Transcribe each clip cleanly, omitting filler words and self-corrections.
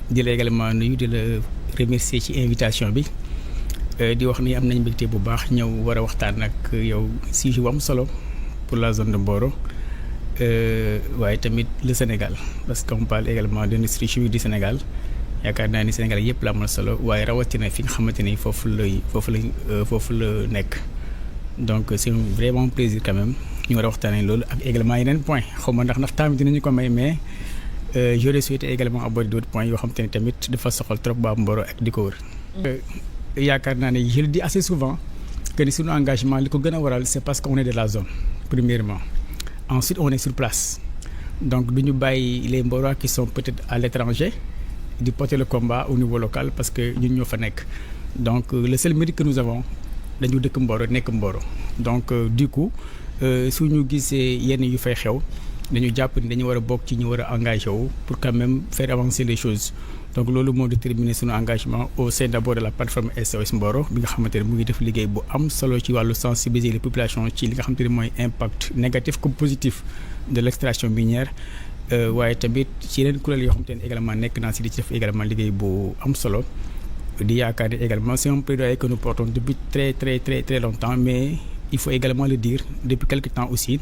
di la également nuyu di la remercier ci invitation bi di wax ni am nañ mbégte bu baax ñëw war a waxtaan ak yow sujet bu am solo pour la zone de Mboro waaye tamit le Sénégal parce qu'on parle également de l'industrie chimique du Sénégal yaakaar naa ni Sénégal yëpp la amal solo waaye rawatina fi nga xamante ni foofu la nekk donc c'est vraiment un plaisir quand même ñu war a waxtaanee loolu ak également yeneen point xaw ma ndax temps dinañu ko may mais j'aurais souhaité également aborder d'autres points yoo xamante ni tamit dafa soxal trop waa Mboro ak di ko wër. yaakaar naa ne je le dis assez souvent que ni suñu engagement li ko gën a waral c'est parce qu'on est de la zone premièrement ensuite on est sur place donc du ñu bàyyi les Mborois qui sont peut-être à l'étranger di porter le combat au niveau local parce que ñun ñoo fa nekk donc le seul mérite que nous avons dañu dëkk Mboro nekk Mboro donc du coup su ñu gisee yenn yu fay xew dañu jàpp ni dañu war a bokk ci ñu war a engagé wu pour quand même faire avancer les choses donc loolu moo déterminé suñu engagement au sein d'abord de la plateforme SOS Mboro bi nga xamante ne mu ngi def liggéey bu am solo ci wàllu sensibiliser les populations ci li nga xamante ne mooy impact négatif comme positif de l'extraction minière waaye tamit ci yeneen kuréel yoo xamante ne également nekk naa si di ci def également liggéey bu am solo di yaakaar ne également c'est un plaidoyer que nous portons depuis très longtemps mais il faut également le dire depuis quelque temps aussi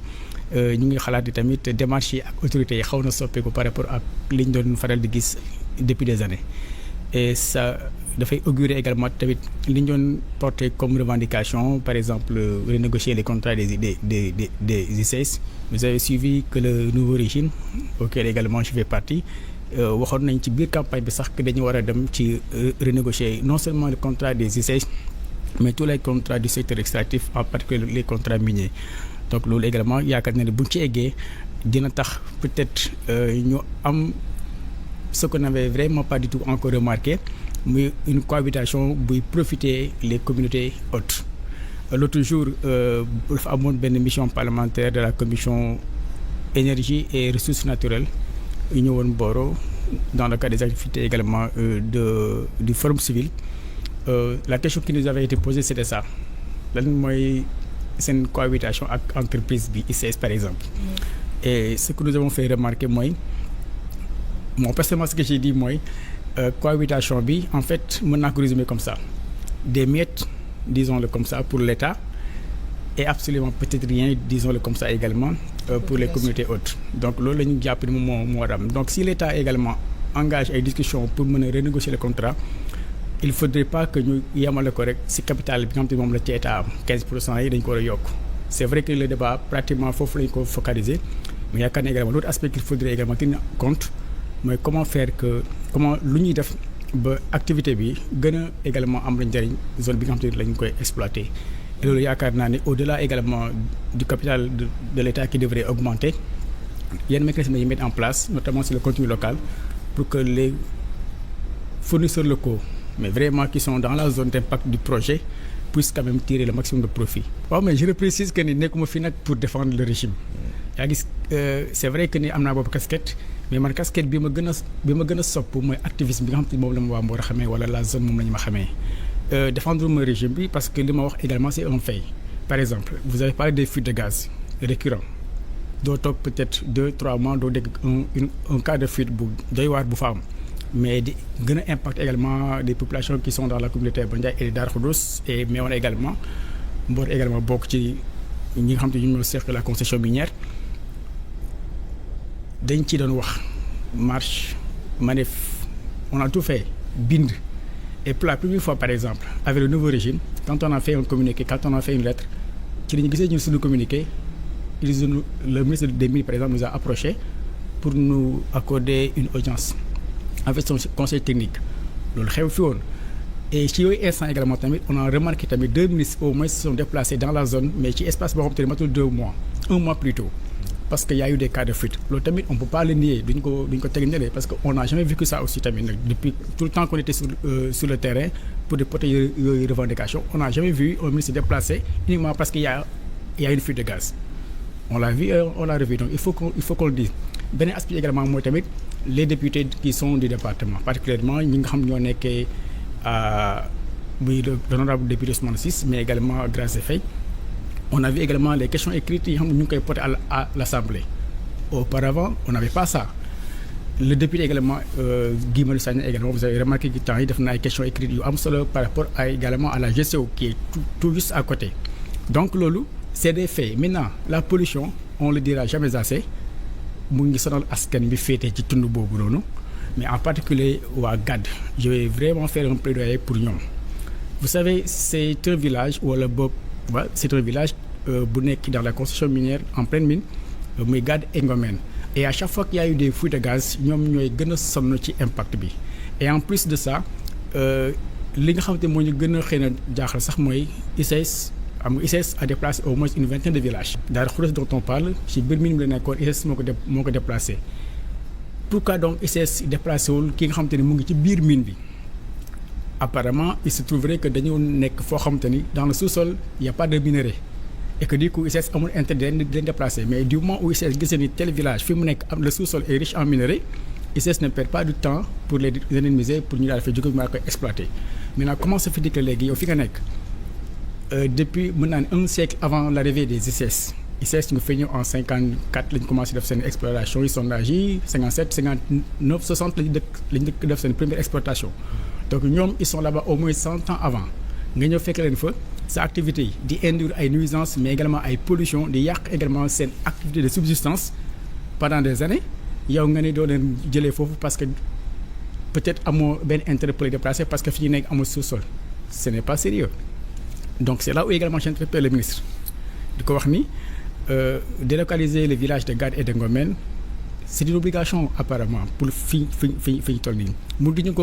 ñu ngi xalaat di tamit démarches yi ak autorités yi xaw na soppeeku par rapport ak li ñu doon faral di gis depuis des années et ça dafay augurer également tamit li ñu doon porter comme revendication par exemple renégocier les contrats des ICS. Vous avez suivi que le nouveau régime auquel également je fais partie waxoon nañ ci biir campagne bi sax que dañu war a dem ci renégocier non seulement le contrat des ICS mais tous les contrats du secteur extractif en particulier les contrats miniers donc loolu également yaakaar na ne buñ ci eggee dina tax peut-être ñu am ce qu'on n'avait vraiment pas du tout encore remarqué muy une cohabitation buy profiter les communautés hautes. L'autre jour dafa amoon benn mission parlementaire de la commission énergie et ressources naturelles yu ñëwoon Mboro dans le cadre des activités également du forum civil la question qui nous avait été posée c'était ça lan mooy seen cohabitation ak entreprise bi ICS par exemple et ce que nous avons fait remarquer mooy moi personnellement ce que j'ai dit mooy cohabitation bi en fait mën naa ko résumer comme ça des miettes disons-le comme ça pour l'État et absolument peut-être rien disons-le comme ça également pour les communautés hautes donc loolu la ñu jàpp ni moom moo war a am donc si l'État également engage ay discussions pour mën a renégocier le contrat il faudrait pas que ñu yemale ko rek ci capital bi nga xam te moom la ci État am 15% yi dañ ko war a yokk c'est vrai que le débat pratiquement foofu lañ ko focaliser mais yaakaar naa également l'autre aspect qu'il faudrait également tenir compte mooy comment faire que comment lu ñuy def ba activité bi gën a également am la njëriñ zone bi nga xam te lañ koy exploiter et loolu yaakaar naa ne au-delà également du capital de l'État qui devrait augmenter yenn mécanismes yi mettre en place notamment sur le contenu local pour que les fournisseurs locaux mais vraiment qui sont dans la zone d'impact du projet puissent quand même tirer le maximum de profit. waaw mais je précise que ni nekkuma fi nag pour défendre le régime yaa gis c'est vrai que ni am naa boobu casquette mais man casquette bi ma gën a sopp mooy activisme bi nga xam te moom la ma waa Mboro xamee wala la zone moom la ñu ma xamee défendre mooy régime bi parce que li ma wax également c'est un fait par exemple vous avez parlé des fuites de gaz récurrents doo toog peut-être 2-3 mois doo dégg un cas de fuite bu doy waar bu fa am mais di gën a impact également des populations qui sont dans la communauté Ba Ndiaye et Darou Khoudoss et Méouane également Mboro également bokk ci ñi nga xam te ñu ñoo seq la concession minière dañ ci doon wax marche manif on a tout fait bind et pour la première fois par exemple avec le nouveau régime quand on a fait un communiqué quand on a fait une lettre ci li ñu gisee ñu suñu communiqué le ministre des Mines par exemple nous a approché pour nous accorder une audience avec son conseil technique loolu xew fi woon et ci yooyu instant également tamit on a remarqué tamit 2 ministres au moins se sont déplacés dans la zone mais ci espace boo xam te ne matul 2 mois 1 mois plus tôt parce que y a eu des cas de fuite loolu tamit on peut pas le nier duñ ko teg ñële parce que on n'a jamais vécu ça aussi tamit nag depuis tout le temps qu'on était sur le terrain pour de porter yooyu revendications on n'a jamais vu un ministre se déplacer uniquement parce qu'il y a une fuite de gaz on l'a vu on l'a revu donc il faut qu'on le dise beneen aspect également mooy tamit les députés qui sont du département particulièrement ñi nga xam ñoo nekkee muy l'honorable député Ousmane Ciss mais également Grace Faye on a vu également les questions écrites yi nga xam ne ñu ngi koy porter à l'Assemblée auparavant on n'avait pas ça le député également Guy Marius Sagna également vous avez remarqué que temps yi def na ay questions écrites yu am solo par rapport également à la GCO qui est tout juste à côté donc loolu c'est des faits maintenant la pollution on le dira jamais assez mu ngi sonal askan bi féetee ci tund boobu noonu mais en particulier waa GAD je vais vraiment faire un plaidoyer pour ñoom vous savez c'est un village wala boobu c'est un village bu nekk dans la concession minière en pleine mine muy GAD et Ngomen et à chaque fois qu'il y a eu des fuites de gaz ñoom ñooy gën a sonn ci impact bi et en plus de ça li nga xamante moo ñu gën a xëy na jaaxal sax mooy ICS a déplacé au moins une vingtaine de villages. Darou Khoudoss dont on parle ci biir mine bi la nekkoon ICS moo ko déplacé pourquoi donc ICS déplacé wul ki nga xamante ni mu ngi ci biir mine bi apparemment il se trouverait que dañu nekk foo xamante ni dans le sous-sol il y a pas de minerai. Et que du coup ICS amul intérêt de leen déplacer mais du moment où ICS gis ni tel village fi mu nekk le sous-sol est riche en minerais ICS ne perd pas du temps pour les indemniser pour ñu daal fay jóge maa koy exploiter maintenant comment se fait-il que léegi yow fi nga nekk depuis mën naa ne un siècle avant l'arrivée des ICS ñu ngi fay ñëw en 54 lañ commencé def seen exploration yi sondage yi 57 59 60 lañu dëkk def seen première exploitation donc ñoom ils sont là-bas au moins 100 ans avant nga ñëw fekk leen fa sa activité yi di induire ay nuisances mais également ay pollution di yàq également seen activité de subsistance pendant des années yow nga ne doo leen jëlee foofu parce que peut-être amoo benn intérêt pour les déplacer parce que fi ñu nekk amul sous-sol ce n'est pas sérieux donc c'est là où également j'interpelle le ministre di ko wax ni délocaliser les villages de GAD et de Ngomen c'est une obligation apparemment pour fi ñu toll nii mënuñu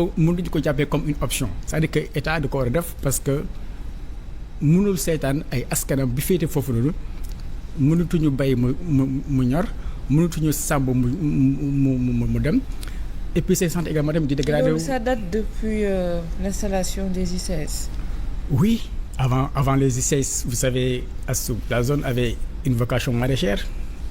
ko jàppee comme une option c'est-à-dire que état da ko war a def parce que mënul seetaan ay askanam bi féete foofu noonu mënatuñu bay mu ñor mënatuñu sàmm mu dem et puis c'est santé également dem di dégrader. Ça date depuis l'installation des ICS. Oui, avant les ICS, vous savez, la zone avait une vocation maraîchère.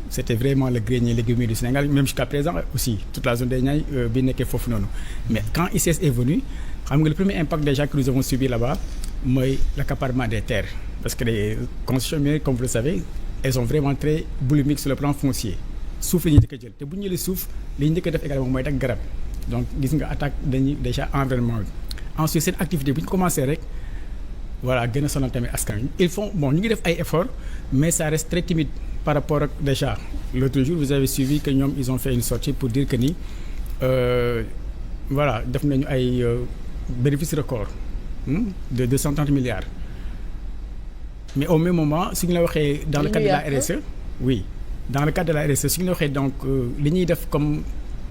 C'était vraiment le grenier légumier du Sénégal, même jusqu'à présent aussi, toute la zone des Niayes bi nekkee foofu noonu. Mais quand ICS est venu, xam nga le premier impact déjà que nous avons subi là-bas mooy l'accaparement des terres parce que les concessions minières comme vous le savez elles sont vraiment très boulimiques sur le plan foncier suuf la ñuy njëkk a jël te bu ñu jëlee suuf li ñu njëkk a def également mooy dagg garab donc gis nga attaque dañuy déjà environnement bi ensuite seen activité bu ñu commencé rek voilà gën a sonal tamit askan wi ils font bon ñu ngi def ay efforts mais ça reste très timide par rapport ak déjà l'autre jour vous avez suivi que ñoom ils ont fait une sortie pour dire que ni voilà def nañu ay bénéfice record de 230 milliards mais au même moment su ñu la waxee dans le cadre de la RSE oui dans le cadre de la RSE su ñu la waxee donc li ñuy def comme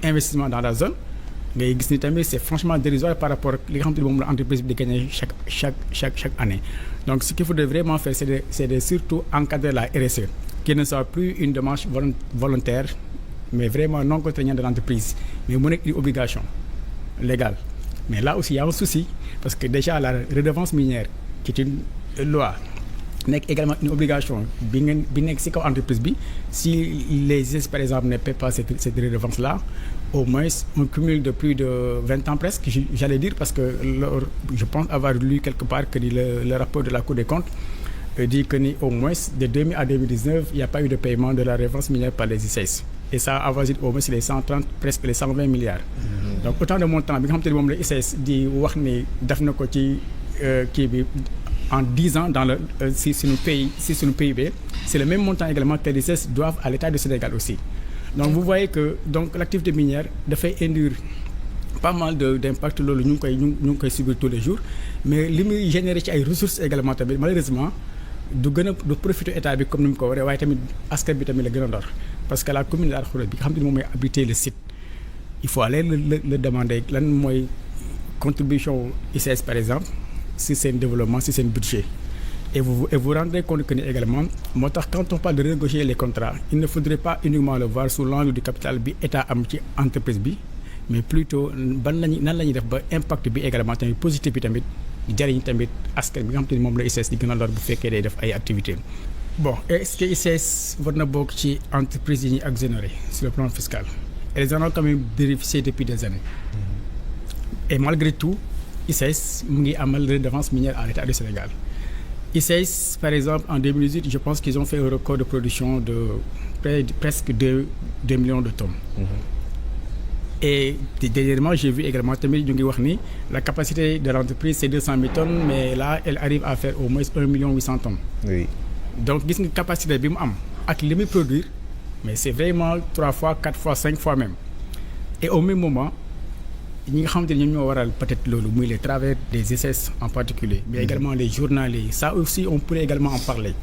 investissement dans la zone ngay gis ni tamit c'est franchement dérisoire par rapport ak li nga xamante ni moom la entreprise bi di gagner chaque année donc ce qu'il faudrait vraiment faire c'est de surtout encadrer la RSE qui ne soit plus une démarche volontaire mais vraiment non contraignante de l'entreprise mais mu nekk une obligation légale mais là aussi il y a un souci parce que déjà la redevance minière qui est une loi nekk également une obligation bi nekk ci kaw entreprise bi si les ICS par exemple ne paient pas cette redevance là au moins on cumule de plus de 20 ans presque j'allais dire parce que je pense avoir lu quelque part que le rapport de la Cour des comptes dit que ni au moins de 2000 à 2019 il n'y a pas eu de paiement de la redevance minière par les ICS et ça avoisine au moins les 130 presque les 120 milliards donc autant de montant bi nga xamante ni moom la ICS di wax ni def na ko ci kii bi en 10 ans dans le si suñu PIB c'est le même montant également que les ICS doivent à l'État du Sénégal aussi donc vous voyez que donc l'activité minière dafay induire pas mal d'impact loolu ñu ngi koy subir tous les jours mais li muy générer ci ay ressources également tamit malheureusement du profiter état bi comme ni mu ko waree waaye tamit askan bi tamit la gën a ndor parce que la commune de Darou Khoudoss bi nga xam ne moom mooy abriter le site il faut aller le demander lan mooy contribution ICS par exemple si seen développement si seen budget et vous rendrez compte que ni également moo tax quand on parle de renégocier les contrats il ne faudrait pas uniquement le voir sous l'angle du capital bi état am ci entreprise bi mais plutôt nan la ñuy def ba impact bi également tamit positif bi tamit jariñ tamit askan bi nga xam te ni moom la ICS di gën a lor bu fekkee day def ay activités. Bon est-ce que ICS war na bokk ci entreprise yi ñuy exonéré sur le plan fiscal elles en ont quand même bénéficié depuis des années et malgré tout ICS mu ngi amal redevance minière à l'État du Sénégal. ICS par exemple en 2018 je pense qu'ils ont fait un record de production de presque 2 millions de tonnes. Et dernièrement, j'ai vu également tamit ñu ngi wax ni la capacité de l'entreprise c'est 200 000 tonnes, mais là elle arrive à faire au moins 1,8 million tonnes. Oui. Donc gis nga capacité bi mu am ak li muy produire, mais c'est vraiment 3 fois 4 fois 5 fois même. Et au même moment ñi nga xamante ne ñoom ñoo waral peut-être loolu muy les travailleurs des ICS en particulier, mais également les journaliers, ça aussi on pourrait également en parler.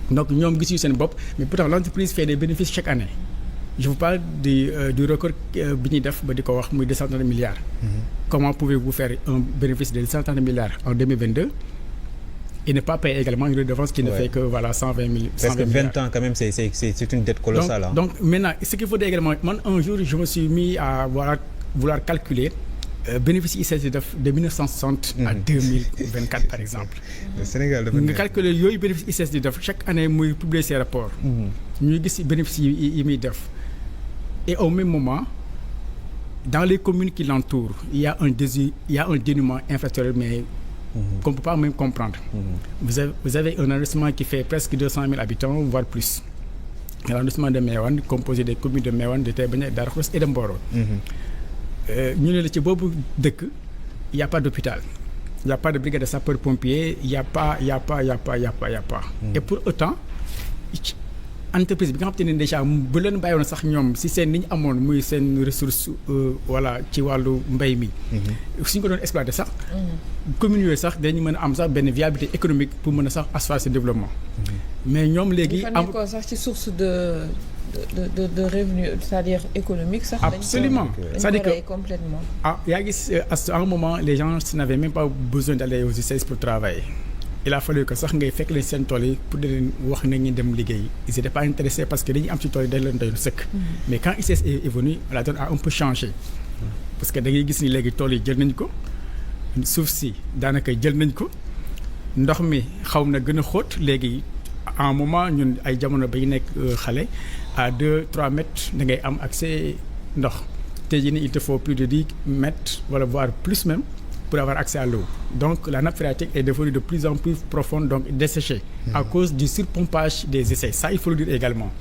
Donc ñoom gis yu seen bopp, mais pourtant l'entreprise fait des bénéfices chaque année. Je vous parle du record bi ñuy def ba di ko wax muy 230 milliards. Comment pouvez-vous faire un bénéfice de 230 milliards en 2022 et ne pas payer également une redevance qui ne fait que voilà 120 milliards. Parce que 20 ans quand même c'est une dette colossale. Donc maintenant ce qu'il faudrait également, man un jour je me suis mis à vouloir calculer bénéfice ICS de 1960 à 2024 par exemple. Le Sénégal dafa nga calculer yooyu bénéfice ICS di def chaque année muy publier ses rapports. ñuy gis bénéfice yi muy def. Et au même moment, dans les communes qui l'entourent, il y a un dénuement infrastructurel, mais qu'on ne peut pas même comprendre. Vous avez un arrondissement qui fait presque 200 000 habitants, voire plus. L'arrondissement de Meouane, composé des communes de Meouane, de Taïba, Darou Khoudoss et de Mboro. Ñu ne la ci boobu dëkk, il n'y a pas d'hôpital. Il n'y a pas de brigade de sapeurs-pompiers, il n'y a pas. Et pour autant, entreprise bi nga xamante ne déjà bu leen bàyyoon sax ñoom si seen ni ñu amoon muy seen ressource voilà ci wàllu mbay mi. suñ ko doon exploiter sax. communes yooyu sax dañu mën a am sax benn viabilité économique pour mën a sax asseoir ce développement. mais ñoom léegi. am ko sax ci source de revenu, c'est-à-dire économique sax. Absolument. C'est-à-dire que complètement. yaa gis à un moment les gens n'avaient même pas besoin d'aller aux ICS pour travailler. Il a fallu que sax ngay fekk leen seen tool yi pour di leen wax nañu dem liggéey ils étaient pas intéressés parce que dañuy am ci tool yi dañ leen doy sëkk. Mais quand ICS est venu la donne a un peu changé. Parce que da ngay gis ni léegi tool yi jël nañ ko suuf si daanaka jël nañ ko ndox mi xaw na gën a xóot léegi à un moment ñun ay jamono ba ñu nekk xale à 2-3 mètres da ngay am accès ndox tey jii nii il te faut plus de 10 mètres wala voire plus même. Pour avoir accès à l'eau. Donc la nappe phréatique est devenue de plus en plus profonde, donc desséchée, à cause du surpompage des essais. Ça, il faut le dire également.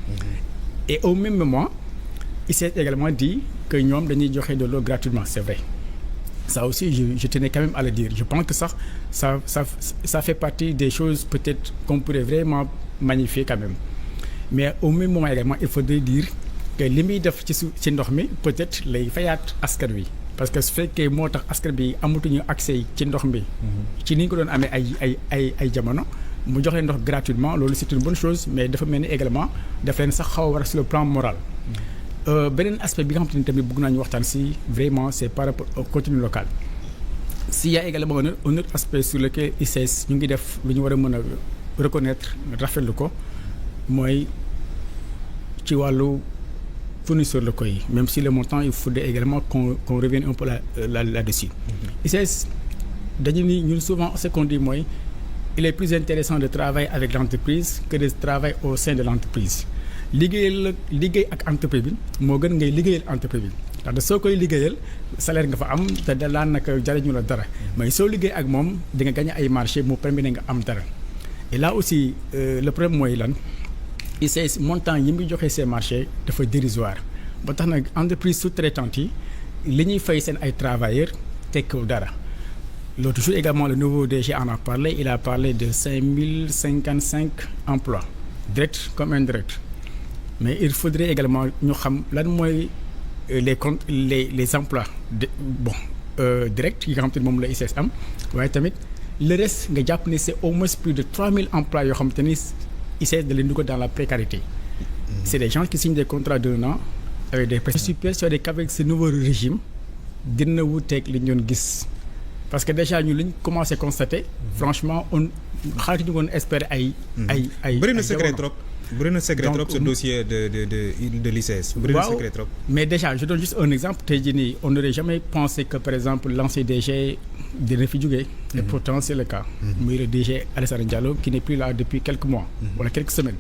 Et au même moment, il s'est également dit que ñoom dañuy joxe de l'eau gratuitement, c'est vrai. Ça aussi, je tenais quand même à le dire. Je pense que ça fait partie des choses peut-être qu'on pourrait vraiment magnifier quand même. Mais au même moment également, il faudrait dire que li muy def ci ndox mi peut-être lay fayaat askan wi. Parce que su fekkee moo tax askan bi amatuñu accès ci ndox mi. ci ni ñu ko doon amee ay jamono mu joxe ndox gratuitement loolu c'est une bonne chose mais dafa mel ni également daf leen sax xaw a war sur le plan moral. beneen aspect bi nga xamante ni tamit bëgg naa ñu waxtaan si vraiment c'est par rapport au contenu local. s'il y a également un autre aspect sur lequel ICS ñu ngi def lu ñu war a mën a reconnaître rafetlu ko mooy ci wàllu. Fournisseurs locaux yi même si le montant il faudrait également qu'on revienne un peu là-dessus. ICS dañu ni ñun souvent ce qu'on dit mooy il est plus intéressant de travailler avec l'entreprise que de travailler au sein de l'entreprise liggéey ak entreprise bi moo gën ngay liggéeyal entreprise bi ndax soo koy liggéeyal salaire nga fa am te daanaka jariñu la dara mais soo liggéey ak moom di nga gagner ay marché mu permettre nga am dara et là aussi le problème mooy lan. ICS montant yi muy joxe ces marchés dafa dérisoire ba tax nag entreprise sous-traitante yi li ñuy fay seen ay travailleurs tekkiwul dara l'autre jour également le nouveau DG en a parlé il a parlé de 5055 emplois directs comme indirects mais il faudrait également ñu xam lan mooy les emplois directs yi nga xam te ne moom la ICS am waaye tamit le reste nga jàpp ne c'est au moins plus de 3000 emplois yoo xam te ni ICS de leen dugal dans la précarité. C'est des gens qui signent des contrats d'un an avec des prestations. Je suis persuadé qu'avec ce nouveau régime dina wuuteeg li ñu doon gis parce que déjà ñu li ñu commencé constater franchement on xaaratuñu woon espérer ay. bëri na secret trop. bëri na secret trop ce dossier de l'ICS. bëri na secret trop. Mais déjà je donne juste un exemple tey jii nii on n'aurait jamais pensé que par exemple l'ancien DG dina fi jógee. Et pourtant c'est le cas. muy le DG Alassane Diallo qui n'est plus là depuis quelques mois. wala quelques semaines.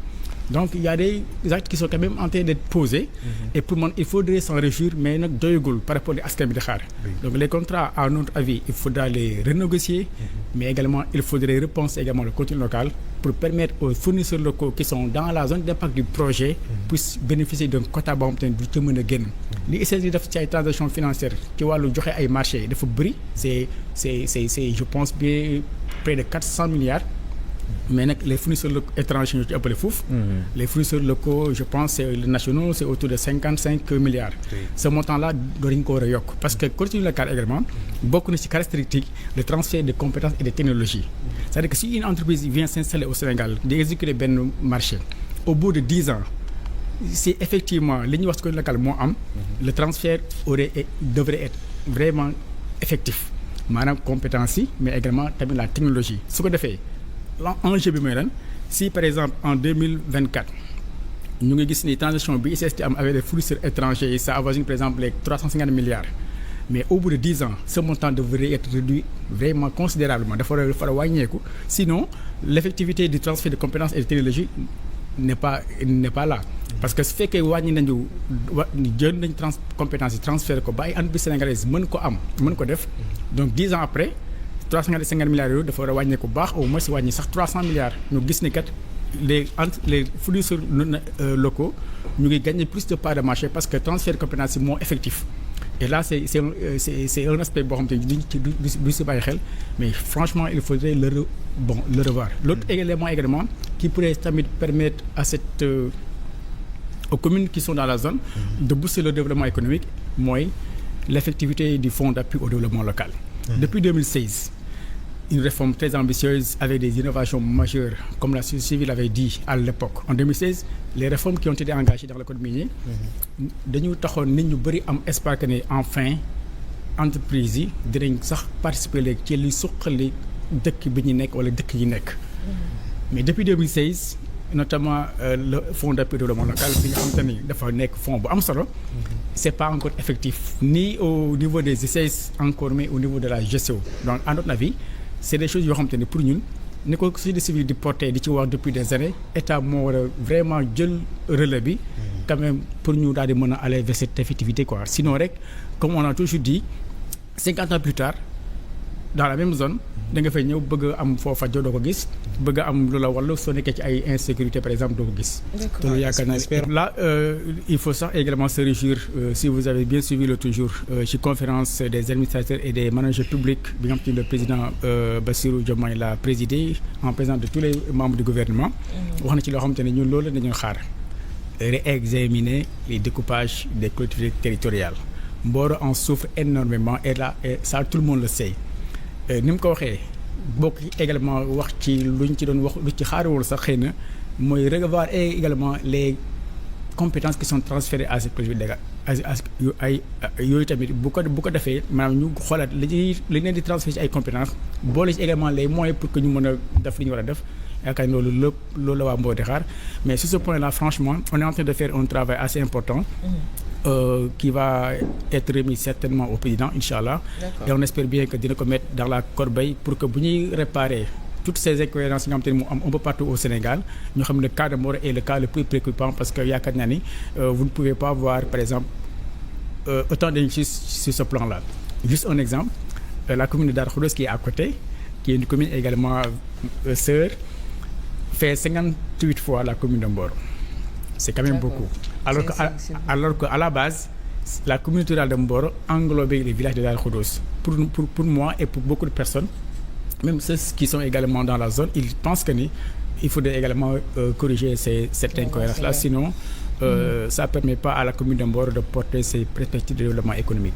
donc il y a des actes qui sont quand même en train d'être posés. Et pour moi il faudrait s'en réjouir mais nag doyagul par rapport li askan bi di xaar. Donc les contrats à notre avis il faudra les renégocier. Mais également il faudrait repenser également le contenu local pour permettre aux fournisseurs locaux qui sont dans la zone d'impact du projet puissent bénéficier d'un quota boo xam te ne du ci mën a génn. li ICS di def ci ay transactions financières ci wàllu joxe ay marché dafa bëri c'est je pense bien près de 400 milliards. Mais nag les fournisseurs étrangers ñoo ci ëppale foofu. Les fournisseurs locaux je pense c'est les nationaux c'est autour de 55 milliards. Ce montant là dañ ko war a yokk parce que contenu local également bokk na ci caractéristique le transfert de compétences et de technologies. C'est-à-dire que si une entreprise vient s'installer au Sénégal di exécuter benn marché au bout de 10 ans si effectivement li ñuy wax ci contenu local moo am. Le transfert devrait être vraiment effectif maanaam compétences yi mais également tamit la technologie su ko defee. L'enjeu bi mooy lan si par exemple en 2024 ñu ngi gis ni transaction bi ICS am avec les fournisseurs étrangers ça avoisine par exemple les 350 milliards mais au bout de 10 ans ce montant devrait être réduit vraiment considérablement dafa war a wàññeeku sinon l'effectivité du transfert de compétences et de technologie n'est pas là parce que su fekkee wàññi nañu jël nañ compétences yi transfert ko ba ay entreprises sénégalaises mën ko def donc 10 ans après 350 milliards yooyu dafa war a wàññeeku bu baax au moins si wàññi sax 300 milliards ñu gis ni kat les fournisseurs locaux ñu ngi gagner plus de part de marché parce que transfert de compétences yi moo effectif et là c'est un aspect boo xam te du si bàyyi xel mais franchement il faudrait le revoir. L'autre élément également qui pourrait tamit permettre à aux communes qui sont dans la zone de booster le développement économique mooy l'effectivité du fonds d'appui au développement local. Depuis 2016 une réforme très ambitieuse avec des innovations majeures comme la société civile avait dit à l'époque. En 2016 les réformes qui ont été engagées dans le code minier dañu taxoon nit ñu bëri am espoir que ne enfin entreprise yi dinañ sax participer léegi ci li suqali dëkk bi ñu nekk wala dëkk yi nekk mais depuis 2016 notamment le fonds d'appui au développement local bi nga xam te ni dafa nekk fonds bu am solo c'est pas encore effectif ni au niveau des ICS encore mais au niveau de la GCO. Donc à notre avis c'est des choses yoo xam te ne pour ñun ni ko société civile di porter di ci wax depuis des années état moo war a vraiment jël relais bi quand même pour ñu daal di mën a aller vers cette effectivité quoi sinon rek comme on a toujours dit 50 ans plus tard dans la même zone da nga fay ñëw bëgg a am foo fajoo doo ko gis bëgg a am lu la wàllu soo nekkee ci ay insécurité par exemple doo ko gis. te loolu yaakaar naa là il faut sax également se réjouir si vous avez bien suivi l'autre jour ci conférence des administrateurs et des managers publics bi nga xam te le président Bassirou Diomaye l'a présidé en présence de tous les membres du gouvernement. wax na ci loo xamante ne ñun loolu dañoo xaar réexaminer les découpages des collectivités territoriales. Mboro en souffre énormément et là et ça tout le monde le sait. Ni mu ko waxee bokk également wax ci luñ ci doon wax lu ci xaarawul sax xëy na mooy revoir également les compétences qui sont transférées à ces collectivités ay yooyu tamit bu ko defee maanaam ñu xoolaat li leen di transférer ci ay compétences boole ci également les moyens pour que ñu mën a def li ñu war a def yaakaar ni loolu la waa Mboro di xaar mais sur ce point là franchement on est en train de faire un travail assez important. Qui va être remis certainement au président Inch'Allah. Et on espère bien que dina ko mettre dans la corbeille pour que bu ñuy réparer toutes ces incohérences yi nga xam te ne mu am un peu partout au Sénégal ñu xam ne le cas de Mboro est le cas le plus préoccupant parce que yaakaar naa ni vous ne pouvez pas voir par exemple autant d'injustices sur ce plan-là. Juste un exemple la commune de Darou Khoudoss qui est à côté qui est une commune également sœur fait 58 fois la commune de Mboro. C'est quand même beaucoup. Alors que à la base, la communauté rurale de Mboro englobait les villages de Darou Khoudoss. Pour moi et pour beaucoup de personnes, même ceux qui sont également dans la zone, ils pensent que il faudrait également corriger cette incohérence-là. Sinon, ça ne permet pas à la commune de Mboro de porter ses perspectives de développement économique.